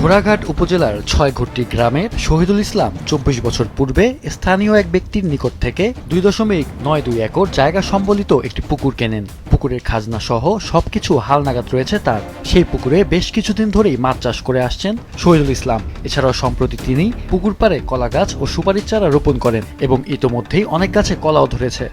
ঘোড়াঘাট উপজেলার ৬ঘট্টি গ্রামের শহীদুল ইসলাম ২৪ বছর পূর্বে স্থানীয় এক ব্যক্তির নিকট থেকে ২.৯২ একর জায়গা সম্বলিত একটি পুকুর কেনেন। পুকুরের খাজনা সহ সবকিছু হালনাগাদ রয়েছে তার। সেই পুকুরে বেশ কিছুদিন ধরেই মাছ চাষ করে আসছেন শহীদুল ইসলাম। এছাড়াও সম্প্রতি তিনি পুকুর পাড়ে কলা গাছ ও সুপারির চারা রোপণ করেন এবং ইতোমধ্যেই অনেক গাছে কলাও ধরেছে।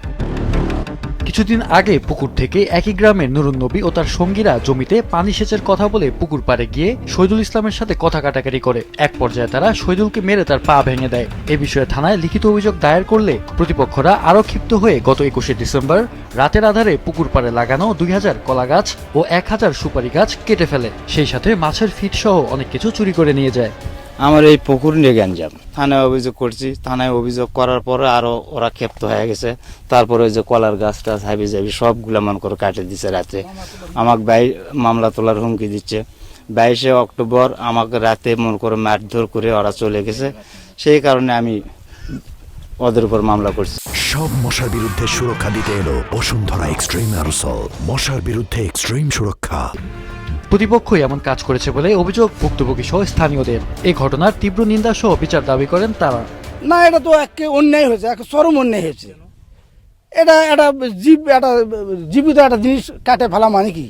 কিছুদিন আগে পুকুর থেকে একই গ্রামের নুরুন নবী ও তার সঙ্গীরা জমিতে পানি সেচের কথা বলে পুকুর পাড়ে গিয়ে শহীদুল ইসলামের সাথে কথা কাটাকাটি করে। এক পর্যায়ে তারা শহীদুলকে মেরে তার পা ভেঙে দেয়। এ বিষয়ে থানায় লিখিত অভিযোগ দায়ের করলে প্রতিপক্ষরা আরও ক্ষিপ্ত হয়ে গত ২১শে ডিসেম্বর রাতের আধারে পুকুর পাড়ে লাগানো ২০০০ কলা গাছ ও ১০০০ সুপারি গাছ কেটে ফেলে। সেই সাথে মাছের ফিড সহ অনেক কিছু চুরি করে নিয়ে যায়। আমার এই পুকুর নিয়ে গ্যাঞ্জাম, থানায় অভিযোগ করছি। থানায় অভিযোগ করার পরে আরো ওরা ক্ষিপ্ত হয়ে গেছে। তারপরে ওই যে কলার গাছটা হাবি যাবি সবগুলো মন করে কাটে দিচ্ছে রাতে। আমাকে মামলা তোলার হুমকি দিচ্ছে। ২২শে অক্টোবর আমাকে রাতে মন করে মারধর করে ওরা চলে গেছে। সেই কারণে আমি ওদের উপর মামলা করছি। সব মশার বিরুদ্ধে সুরক্ষা দিতে এলো বসুন্ধরা এক্সট্রিম অ্যারোসল, মশার বিরুদ্ধে এক্সট্রিম সুরক্ষা। প্রতিপক্ষই এমন কাজ করেছে বলে অভিযোগ ভুক্তভোগী সহ স্থানীয়দের। এই ঘটনার তীব্র নিন্দা সহ বিচার দাবি করেন তারা। না, এটা তো একে অন্যায় হয়েছে, এক চরম অন্যায় হয়েছে। এটা জীবিত একটা জিনিস কাটে ফেলা মানে কি?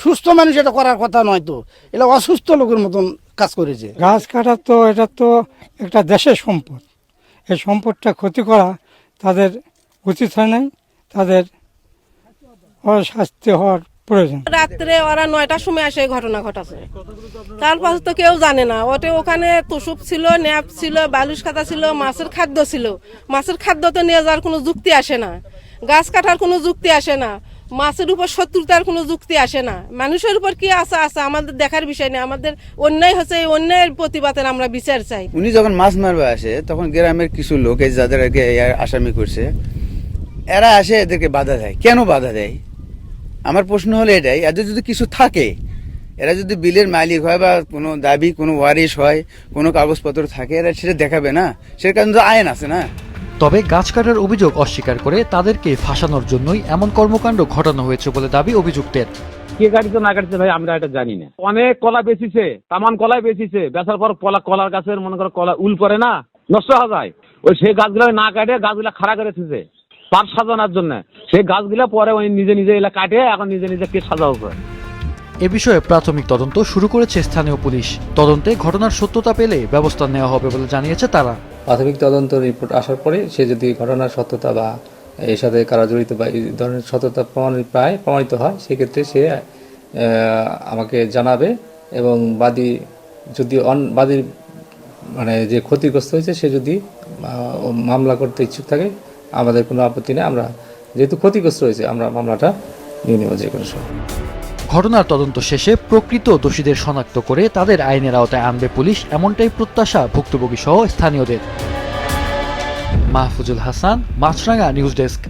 সুস্থ মানুষ এটা করার কথা নয় তো, এটা অসুস্থ লোকের মতন কাজ করেছে। গাছ কাটা তো এটা তো একটা দেশের সম্পদ। এই সম্পদটা ক্ষতি করা তাদের উচিত হয় নাই, তাদের শাস্তি হওয়ার প্রয়োজন। রাত্রে ওরা ৯টার সময় আসে ঘটনা ঘটাছে। তারপর তো কেউ জানে না। ওখানে তুসুপ ছিল, ন্যাপ ছিল, বালুস খাতা ছিল, মাছের খাদ্য ছিল। মাছের খাদ্য তো নিয়ে যাওয়ার কোনো যুক্তি আসে না, গাছ কাটার কোনো যুক্তি আসে না, মাছের উপর শত্রুতার কোনো যুক্তি আসে না। মানুষের উপর কি আছে আমাদের দেখার বিষয় নেই। আমাদের অন্যায় হচ্ছে, এই অন্যায়ের প্রতিবাদের আমরা বিচার চাই। উনি যখন মাছ মারবে আসে তখন গ্রামের কিছু লোক যাদের আসামি করছে এরা আসে এদেরকে বাধা দেয়। কেন বাধা দেয়? আমার প্রশ্ন হলো এটাই, এদের যদি কিছু থাকে, এরা যদি বিলের মালিক হয় বা কোনো দাবি, কোনো ওয়ারিশ হয়, কোনো কাগজপত্র থাকে, এরা সেটা দেখাবে না। সেটার কারণ তো আইন আছে না। তবে গাছ কাটার অভিযোগ অস্বীকার করে তাদেরকে ফাঁসানোর জন্যই এমন কর্মকাণ্ড ঘটানো হয়েছে বলে দাবি অভিযুক্তের। কে কাটছে না কাটছে ভাই আমরা এটা জানি না। অনেক কলা বেচিছে, তামান কলাই বেচিছে। বেচার পর কলার গাছের মনে করো কলা উল পরে না, নষ্ট হয়ে যায়। ওই সেই গাছগুলো না কাটে গাছগুলো খাড়া করে দিতেছে পাট সাজানোর জন্য। সেই গাছগুলো পরে ওই নিজে নিজে এলা কাটে এখন নিজে নিজে কে সাজা হবে। এ বিষয়ে প্রাথমিক তদন্ত শুরু করেছে স্থানীয় পুলিশ। তদন্তে ঘটনার সত্যতা পেলে ব্যবস্থা নেওয়া হবে বলে জানিয়েছে তারা। প্রাথমিক তদন্ত রিপোর্ট আসার পরে সে যদি ঘটনার সত্যতা বা এর সাথে কারা জড়িত বা এই ধরনের সত্যতা প্রমাণিত হয়, সেক্ষেত্রে সে আমাকে জানাবে এবং বাদীর মানে যে ক্ষতিগ্রস্ত হয়েছে সে যদি মামলা করতে ইচ্ছুক থাকে আমাদের কোনো আপত্তি নেই। আমরা যেহেতু ক্ষতিগ্রস্ত হয়েছে আমরা মামলাটা নিয়ে নেব যে কোনো সময়। ঘটনার তদন্ত শেষে প্রকৃত দোষীদের শনাক্ত করে তাদের আইনের আওতায় আনবে পুলিশ, এমনটাই প্রত্যাশা ভুক্তভোগী সহ স্থানীয়দের। মাহফুজুল হাসান, মাছরাঙা নিউজ ডেস্ক।